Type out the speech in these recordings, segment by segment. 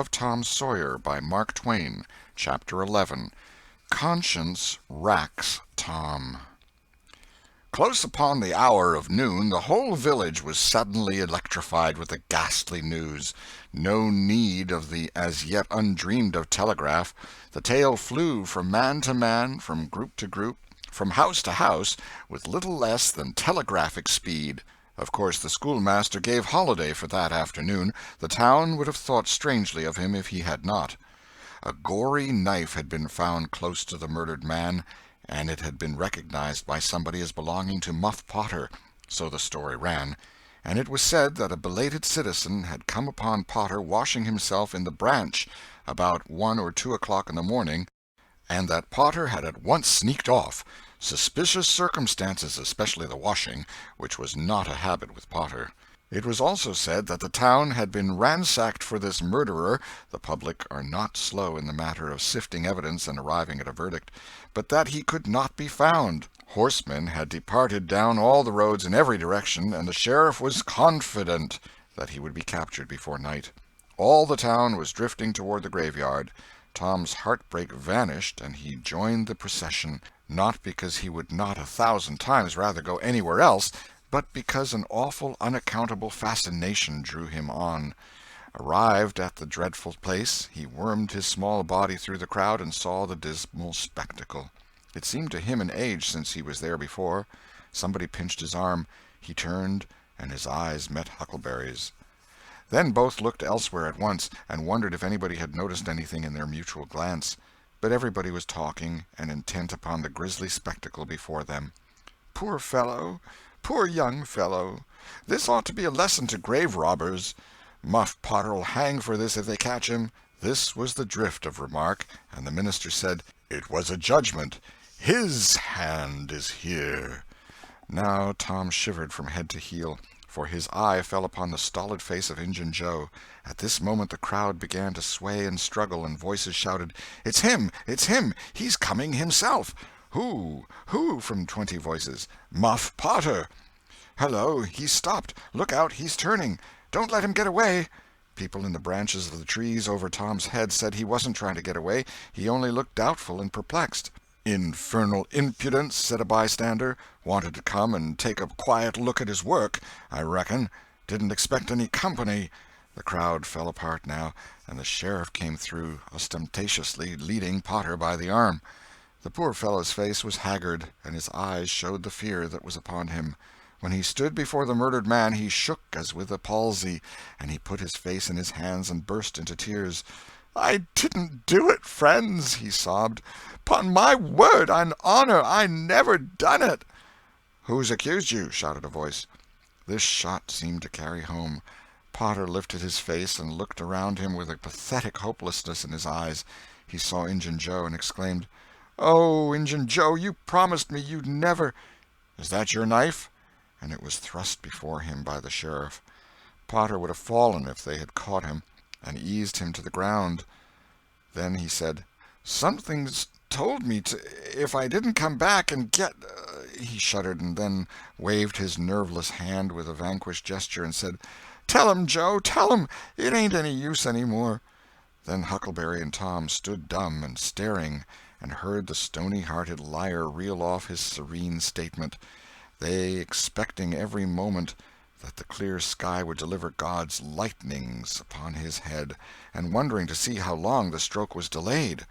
of Tom Sawyer by Mark Twain. Chapter 11. Conscience Racks Tom. Close upon the hour of noon the whole village was suddenly electrified with the ghastly news. No need of the as yet undreamed-of telegraph. The tale flew from man to man, from group to group, from house to house, with little less than telegraphic speed. Of course the schoolmaster gave holiday for that afternoon. The town would have thought strangely of him if he had not. A gory knife had been found close to the murdered man, and it had been recognized by somebody as belonging to Muff Potter, so the story ran, and it was said that a belated citizen had come upon Potter washing himself in the branch about 1 or 2 o'clock in the morning, and that Potter had at once sneaked off. Suspicious circumstances, especially the washing, which was not a habit with Potter. It was also said that the town had been ransacked for this murderer (the public are not slow in the matter of sifting evidence and arriving at a verdict), but that he could not be found. Horsemen had departed down all the roads in every direction, and the sheriff was confident that he would be captured before night. All the town was drifting toward the graveyard. Tom's heartbreak vanished, and he joined the procession, not because he would not 1,000 times rather go anywhere else, but because an awful, unaccountable fascination drew him on. Arrived at the dreadful place, he wormed his small body through the crowd and saw the dismal spectacle. It seemed to him an age since he was there before. Somebody pinched his arm. He turned, and his eyes met Huckleberry's. Then both looked elsewhere at once, and wondered if anybody had noticed anything in their mutual glance. But everybody was talking, and intent upon the grisly spectacle before them. "Poor fellow! Poor young fellow! This ought to be a lesson to grave robbers. Muff Potter'll hang for this if they catch him." This was the drift of remark, and the minister said, "It was a judgment. His hand is here." Now Tom shivered from head to heel, for his eye fell upon the stolid face of Injun Joe. At this moment the crowd began to sway and struggle, and voices shouted, "It's him! It's him! He's coming himself!" "Who? Who?" from 20 voices. "Muff Potter." "Hello, he's stopped! Look out, he's turning! Don't let him get away!" People in the branches of the trees over Tom's head said he wasn't trying to get away, he only looked doubtful and perplexed. "Infernal impudence," said a bystander. "Wanted to come and take a quiet look at his work, I reckon. Didn't expect any company." The crowd fell apart now, and the sheriff came through, ostentatiously leading Potter by the arm. The poor fellow's face was haggard, and his eyes showed the fear that was upon him. When he stood before the murdered man he shook as with a palsy, and he put his face in his hands and burst into tears. "I didn't do it, friends," he sobbed. "'Pon my word and honor, I never done it." "Who's accused you?" shouted a voice. This shot seemed to carry home. Potter lifted his face and looked around him with a pathetic hopelessness in his eyes. He saw Injun Joe and exclaimed, "Oh, Injun Joe, you promised me you'd never—" "Is that your knife?" And it was thrust before him by the sheriff. Potter would have fallen if they had caught him, and eased him to the ground. Then he said, "Something's told me if I didn't come back and get—" He shuddered, and then waved his nerveless hand with a vanquished gesture and said, "Tell him, Joe, tell him! It ain't any use any more." Then Huckleberry and Tom stood dumb and staring, and heard the stony-hearted liar reel off his serene statement, they expecting every moment that the clear sky would deliver God's lightnings upon his head, and wondering to see how long the stroke was delayed.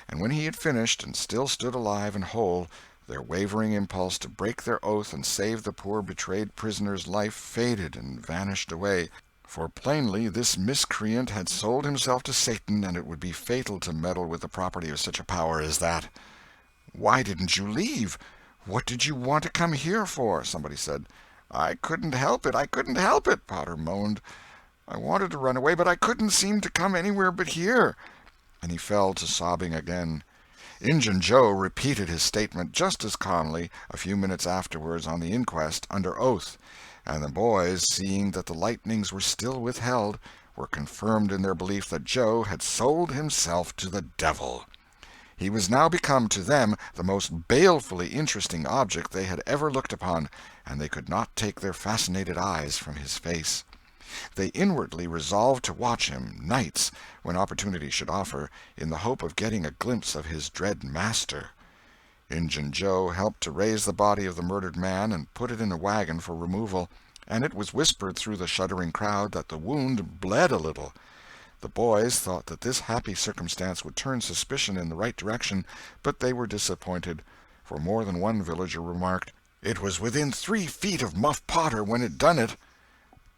And when he had finished, and still stood alive and whole, their wavering impulse to break their oath and save the poor betrayed prisoner's life faded and vanished away, for plainly this miscreant had sold himself to Satan, and it would be fatal to meddle with the property of such a power as that. "Why didn't you leave? What did you want to come here for?" somebody said. "I couldn't help it, I couldn't help it," Potter moaned. "I wanted to run away, but I couldn't seem to come anywhere but here." And he fell to sobbing again. Injun Joe repeated his statement just as calmly a few minutes afterwards on the inquest, under oath, and the boys, seeing that the lightnings were still withheld, were confirmed in their belief that Joe had sold himself to the devil. He was now become to them the most balefully interesting object they had ever looked upon, and they could not take their fascinated eyes from his face. They inwardly resolved to watch him, nights, when opportunity should offer, in the hope of getting a glimpse of his dread master. Injun Joe helped to raise the body of the murdered man and put it in a wagon for removal, and it was whispered through the shuddering crowd that the wound bled a little. The boys thought that this happy circumstance would turn suspicion in the right direction, but they were disappointed, for more than one villager remarked, "It was within 3 feet of Muff Potter when it done it."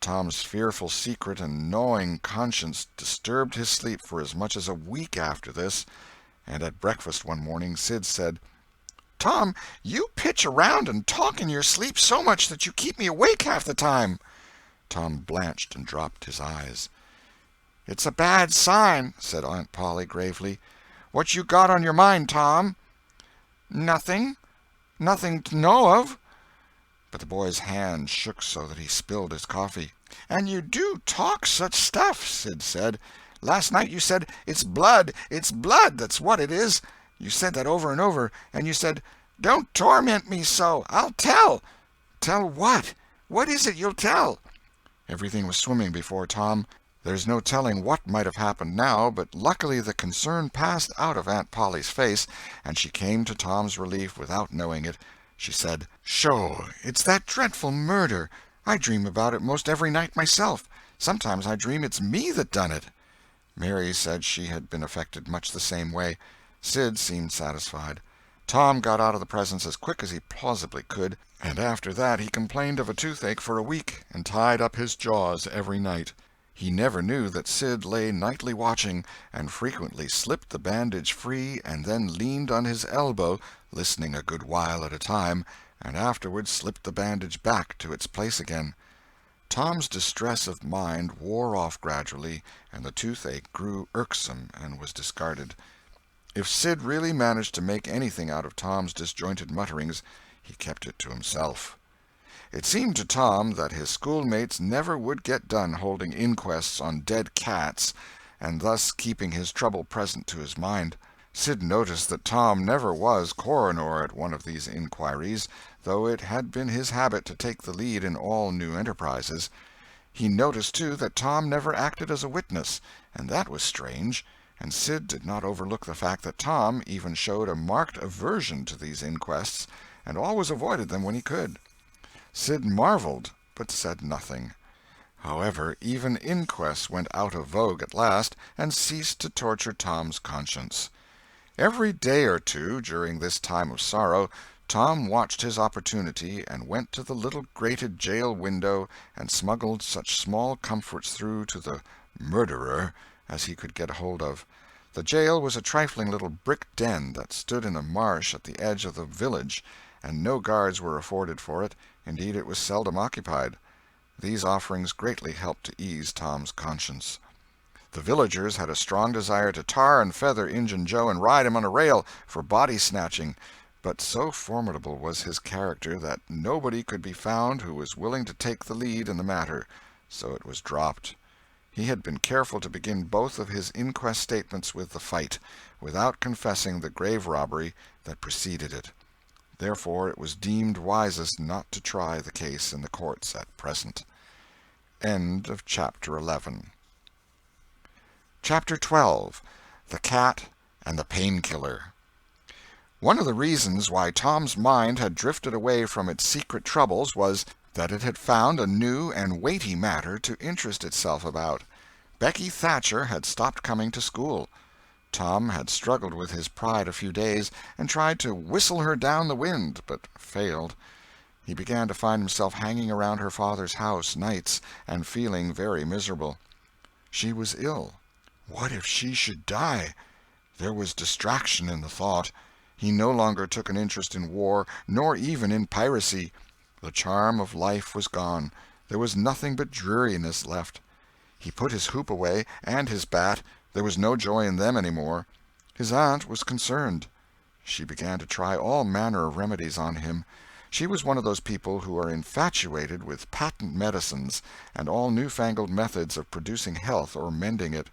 Tom's fearful secret and gnawing conscience disturbed his sleep for as much as a week after this, and at breakfast one morning Sid said, "Tom, you pitch around and talk in your sleep so much that you keep me awake half the time." Tom blanched and dropped his eyes. "It's a bad sign," said Aunt Polly gravely. "What you got on your mind, Tom?" "Nothing. Nothing to know of." But the boy's hand shook so that he spilled his coffee. "And you do talk such stuff," Sid said. "Last night you said, 'It's blood, that's what it is.' You said that over and over, and you said, 'Don't torment me so, I'll tell.' Tell what? What is it you'll tell?" Everything was swimming before Tom. There's no telling what might have happened now, but luckily the concern passed out of Aunt Polly's face, and she came to Tom's relief without knowing it. She said, "Sho, it's that dreadful murder. I dream about it most every night myself. Sometimes I dream it's me that done it." Mary said she had been affected much the same way. Sid seemed satisfied. Tom got out of the presence as quick as he plausibly could, and after that he complained of a toothache for a week, and tied up his jaws every night. He never knew that Sid lay nightly watching, and frequently slipped the bandage free and then leaned on his elbow, listening a good while at a time, and afterward slipped the bandage back to its place again. Tom's distress of mind wore off gradually, and the toothache grew irksome and was discarded. If Sid really managed to make anything out of Tom's disjointed mutterings, he kept it to himself. It seemed to Tom that his schoolmates never would get done holding inquests on dead cats, and thus keeping his trouble present to his mind. Sid noticed that Tom never was coroner at one of these inquiries, though it had been his habit to take the lead in all new enterprises. He noticed, too, that Tom never acted as a witness, and that was strange, and Sid did not overlook the fact that Tom even showed a marked aversion to these inquests, and always avoided them when he could. Sid marveled, but said nothing. However, even inquests went out of vogue at last, and ceased to torture Tom's conscience. Every day or two, during this time of sorrow, Tom watched his opportunity, and went to the little grated jail window and smuggled such small comforts through to the murderer as he could get hold of. The jail was a trifling little brick den that stood in a marsh at the edge of the village, and no guards were afforded for it. Indeed, it was seldom occupied. These offerings greatly helped to ease Tom's conscience. The villagers had a strong desire to tar and feather Injun Joe and ride him on a rail for body-snatching, but so formidable was his character that nobody could be found who was willing to take the lead in the matter, so it was dropped. He had been careful to begin both of his inquest statements with the fight, without confessing the grave robbery that preceded it. Therefore it was deemed wisest not to try the case in the courts at present. End of Chapter 11. Chapter 12. The Cat and the Painkiller. One of the reasons why Tom's mind had drifted away from its secret troubles was that it had found a new and weighty matter to interest itself about. Becky Thatcher had stopped coming to school. Tom had struggled with his pride a few days, and tried to whistle her down the wind, but failed. He began to find himself hanging around her father's house nights, and feeling very miserable. She was ill. What if she should die? There was distraction in the thought. He no longer took an interest in war, nor even in piracy. The charm of life was gone. There was nothing but dreariness left. He put his hoop away, and his bat. There was no joy in them any more. His aunt was concerned. She began to try all manner of remedies on him. She was one of those people who are infatuated with patent medicines and all new-fangled methods of producing health or mending it.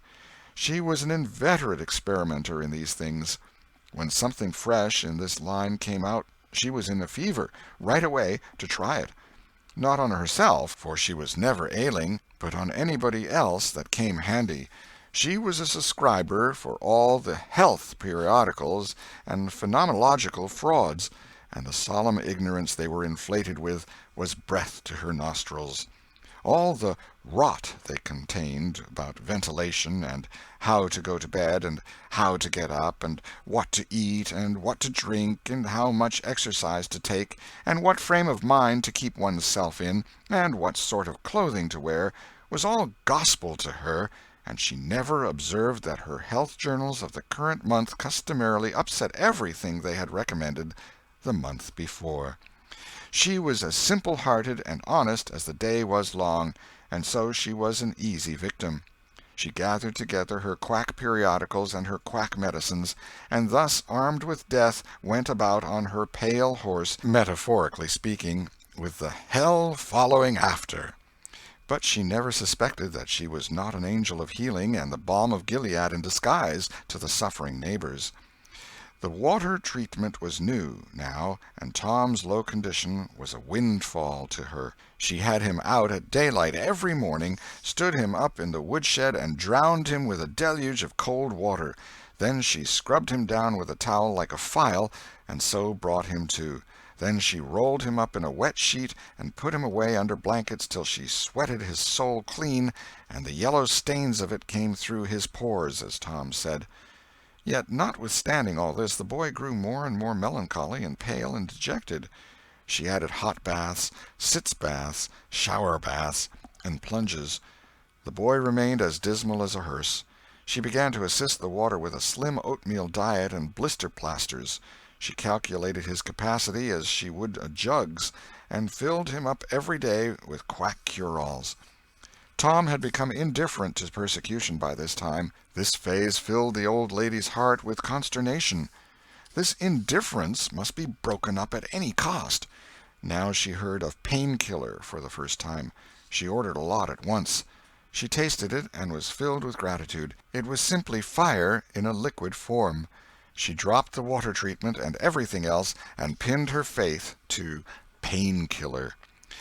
She was an inveterate experimenter in these things. When something fresh in this line came out, she was in a fever, right away, to try it. Not on herself, for she was never ailing, but on anybody else that came handy. She was a subscriber for all the health periodicals and phenomenological frauds, and the solemn ignorance they were inflated with was breath to her nostrils. All the rot they contained about ventilation, and how to go to bed, and how to get up, and what to eat, and what to drink, and how much exercise to take, and what frame of mind to keep one's self in, and what sort of clothing to wear, was all gospel to her, and she never observed that her health journals of the current month customarily upset everything they had recommended the month before. She was as simple-hearted and honest as the day was long, and so she was an easy victim. She gathered together her quack periodicals and her quack medicines, and thus, armed with death, went about on her pale horse, metaphorically speaking, with the hell following after. But she never suspected that she was not an angel of healing and the balm of Gilead in disguise to the suffering neighbors. The water treatment was new, now, and Tom's low condition was a windfall to her. She had him out at daylight every morning, stood him up in the woodshed, and drowned him with a deluge of cold water. Then she scrubbed him down with a towel like a file, and so brought him to. Then she rolled him up in a wet sheet and put him away under blankets till she sweated his soul clean, and the yellow stains of it came through his pores, as Tom said. Yet, notwithstanding all this, the boy grew more and more melancholy and pale and dejected. She added hot baths, sitz baths, shower baths, and plunges. The boy remained as dismal as a hearse. She began to assist the water with a slim oatmeal diet and blister plasters. She calculated his capacity as she would a jug's, and filled him up every day with quack cure-alls. Tom had become indifferent to persecution by this time. This phase filled the old lady's heart with consternation. This indifference must be broken up at any cost. Now she heard of Painkiller for the first time. She ordered a lot at once. She tasted it and was filled with gratitude. It was simply fire in a liquid form. She dropped the water treatment and everything else, and pinned her faith to Painkiller.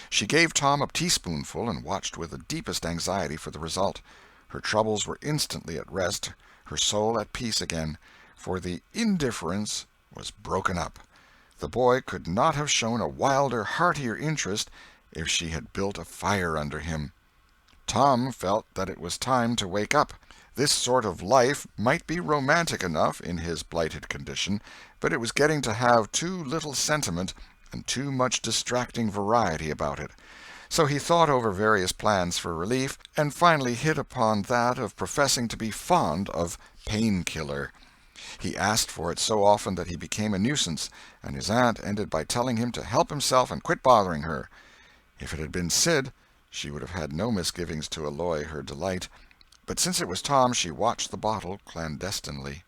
She gave Tom a teaspoonful and watched with the deepest anxiety for the result. Her troubles were instantly at rest, her soul at peace again, for the indifference was broken up. The boy could not have shown a wilder, heartier interest if she had built a fire under him. Tom felt that it was time to wake up. This sort of life might be romantic enough in his blighted condition, but it was getting to have too little sentiment and too much distracting variety about it. So he thought over various plans for relief, and finally hit upon that of professing to be fond of Painkiller. He asked for it so often that he became a nuisance, and his aunt ended by telling him to help himself and quit bothering her. If it had been Sid, she would have had no misgivings to alloy her delight, but since it was Tom, she watched the bottle clandestinely.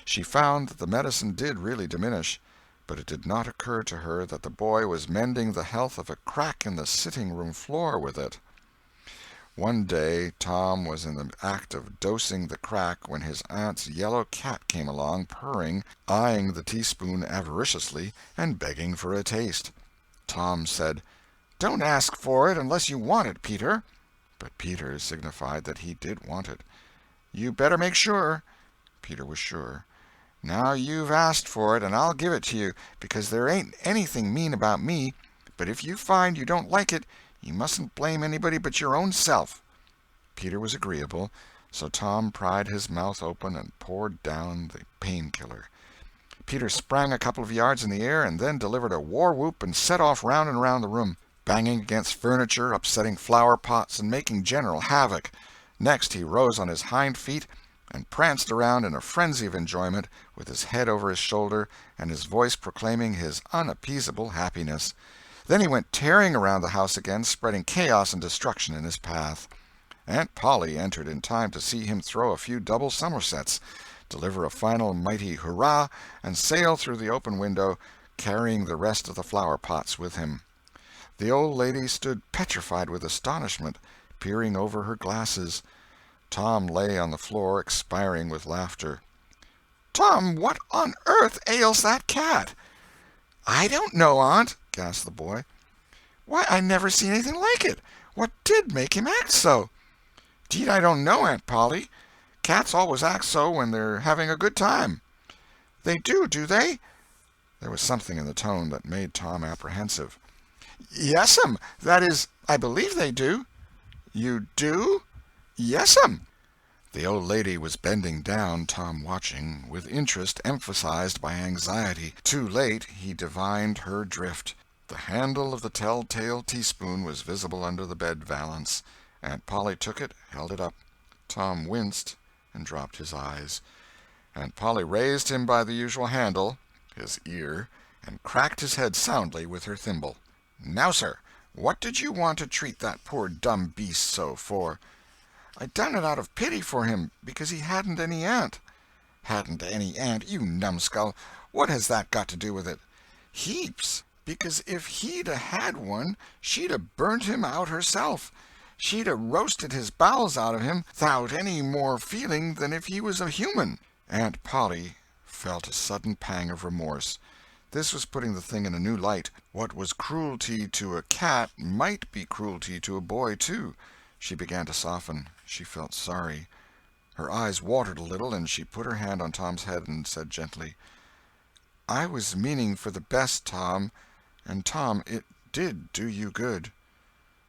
She found that the medicine did really diminish, but it did not occur to her that the boy was mending the health of a crack in the sitting-room floor with it. One day Tom was in the act of dosing the crack when his aunt's yellow cat came along, purring, eyeing the teaspoon avariciously, and begging for a taste. Tom said, "Don't ask for it unless you want it, Peter." But Peter signified that he did want it. "You better make sure." Peter was sure. "Now you've asked for it, and I'll give it to you, because there ain't anything mean about me, but if you find you don't like it, you mustn't blame anybody but your own self." Peter was agreeable, so Tom pried his mouth open and poured down the Painkiller. Peter sprang a couple of yards in the air, and then delivered a war-whoop and set off round and round the room, banging against furniture, upsetting flower-pots, and making general havoc. Next he rose on his hind feet and pranced around in a frenzy of enjoyment, with his head over his shoulder and his voice proclaiming his unappeasable happiness. Then he went tearing around the house again, spreading chaos and destruction in his path. Aunt Polly entered in time to see him throw a few double somersets, deliver a final mighty hurrah, and sail through the open window, carrying the rest of the flower-pots with him. The old lady stood petrified with astonishment, peering over her glasses. Tom lay on the floor, expiring with laughter. "Tom, what on earth ails that cat?" "I don't know, Aunt," gasped the boy. Why, I never seen anything like it. What did make him act so?" "'Deed I don't know, Aunt Polly. Cats always act so when they're having a good time." "They do they?" There was something in the tone that made Tom apprehensive. "Yes'm. That is, I believe they do." "You do?" "Yes'm." The old lady was bending down, Tom watching, with interest emphasized by anxiety. Too late he divined her drift. The handle of the tell-tale teaspoon was visible under the bed valance. Aunt Polly took it, held it up. Tom winced and dropped his eyes. Aunt Polly raised him by the usual handle, his ear, and cracked his head soundly with her thimble. "Now, sir, what did you want to treat that poor dumb beast so for?" "I done it out of pity for him, because he hadn't any aunt." "Hadn't any aunt, you numbskull! What has that got to do with it?" "Heaps. Because if he'd a had one, she'd a burnt him out herself. She'd a roasted his bowels out of him 'thout any more feeling than if he was a human." Aunt Polly felt a sudden pang of remorse. This was putting the thing in a new light. What was cruelty to a cat might be cruelty to a boy, too. She began to soften. She felt sorry. Her eyes watered a little, and she put her hand on Tom's head and said gently, "I was meaning for the best, Tom, and Tom, it did do you good."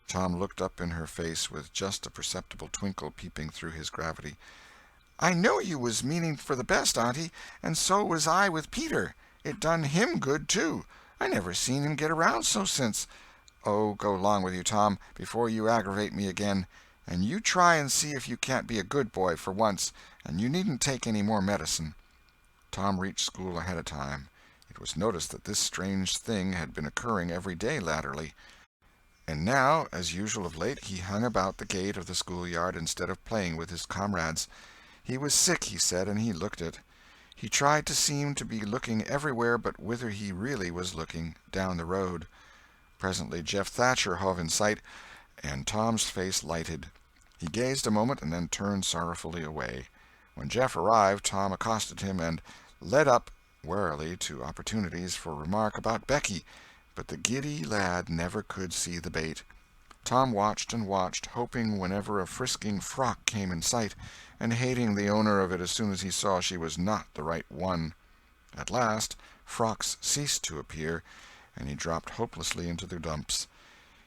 Tom looked up in her face with just a perceptible twinkle peeping through his gravity. "I know you was meaning for the best, Auntie, and so was I with Peter. It done him good, too. I never seen him get around so since—" "Oh, go 'long with you, Tom, before you aggravate me again. And you try and see if you can't be a good boy for once, and you needn't take any more medicine." Tom reached school ahead of time. It was noticed that this strange thing had been occurring every day latterly. And now, as usual of late, he hung about the gate of the schoolyard instead of playing with his comrades. He was sick, he said, and he looked it. He tried to seem to be looking everywhere but whither he really was looking, down the road. Presently Jeff Thatcher hove in sight, and Tom's face lighted. He gazed a moment and then turned sorrowfully away. When Jeff arrived, Tom accosted him and led up warily to opportunities for remark about Becky, but the giddy lad never could see the bait. Tom watched and watched, hoping whenever a frisking frock came in sight, and hating the owner of it as soon as he saw she was not the right one. At last frocks ceased to appear, and he dropped hopelessly into the dumps.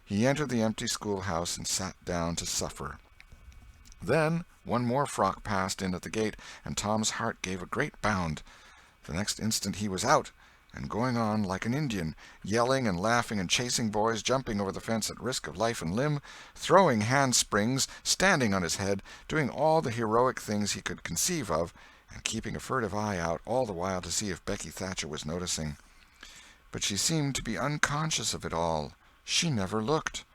He entered the empty schoolhouse and sat down to suffer. Then one more frock passed in at the gate, and Tom's heart gave a great bound. The next instant he was out, and going on like an Indian, yelling and laughing and chasing boys, jumping over the fence at risk of life and limb, throwing handsprings, standing on his head, doing all the heroic things he could conceive of, and keeping a furtive eye out all the while to see if Becky Thatcher was noticing. But she seemed to be unconscious of it all. She never looked.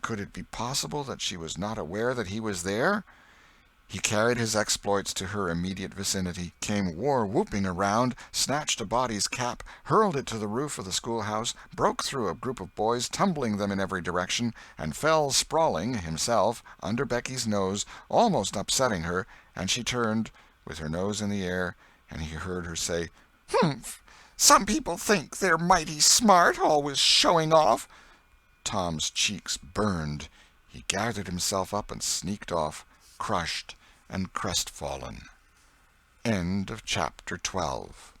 Could it be possible that she was not aware that he was there? He carried his exploits to her immediate vicinity, came war-whooping around, snatched a body's cap, hurled it to the roof of the schoolhouse, broke through a group of boys, tumbling them in every direction, and fell sprawling, himself, under Becky's nose, almost upsetting her, and she turned, with her nose in the air, and he heard her say, "Humph! Some people think they're mighty smart, always showing off." Tom's cheeks burned. He gathered himself up and sneaked off, crushed and crestfallen. End of chapter 12.